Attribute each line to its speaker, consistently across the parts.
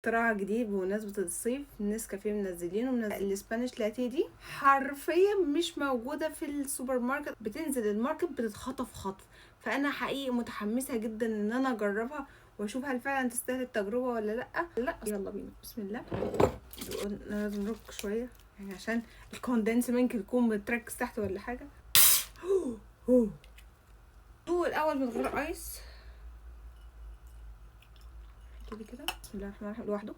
Speaker 1: اختراع جديد بمناسبة الصيف، نسكافيه منزلينه الاسبانيش لاتيه دي حرفيا مش موجودة في السوبر ماركت، بتنزل الماركت بتتخطف خطف. فانا حقيقي متحمسة جدا ان انا اجربها واشوف هل فعلا تستاهل التجربة ولا لا. يلا بينا، بسم الله. لازم نرك شوية يعني عشان الكوندنس ممكن يكون متركز تحت ولا حاجة. الاول من غير ايس كده. بسم الله الرحمن الرحيم لوحده.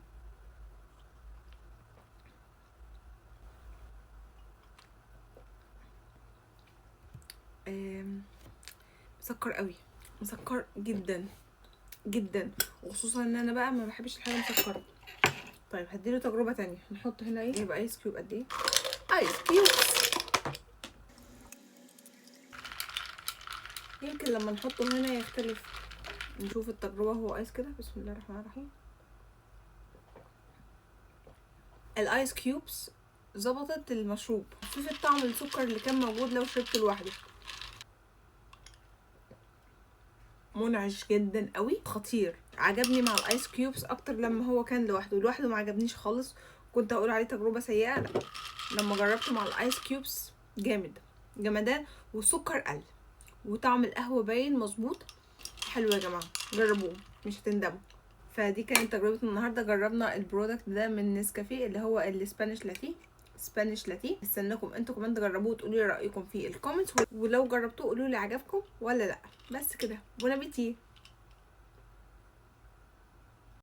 Speaker 1: مسكر قوي، مسكر جدا جدا، وخصوصا ان انا بقى ما بحبش الحاجه مسكره. طيب هديله تجربه تانية. نحط هنا ايه؟ يبقى ايس كيوب قد ايه؟ ايس كيوب. يمكن لما نحطه هنا يختلف، نشوف التجربه. هو ايس كده. بسم الله الرحمن الرحيم. الايس كيوبس ظبطت المشروب، خففت طعم السكر اللي كان موجود لو شربته لوحده. منعش جدا قوي، خطير. عجبني مع الايس كيوبس اكتر لما هو كان لوحده ما عجبنيش خالص. كنت هقول عليه تجربه سيئه، لا لما جربته مع الايس كيوبس جامد، جمدان. والسكر قل وطعم القهوه باين مظبوط. حلو يا جماعه، جربوه مش هتندموا. فدي كانت تجربه النهارده. جربنا البرودكت ده من نسكافيه اللي هو الاسبانيش لاتيه. سبانيش لاتيه. استناكم انتوا كمان تجربوه وتقولوا لي رايكم في الكومنتس، ولو جربتوه قولوا لي عجبكم ولا لا. بس كده، بون ابيتي.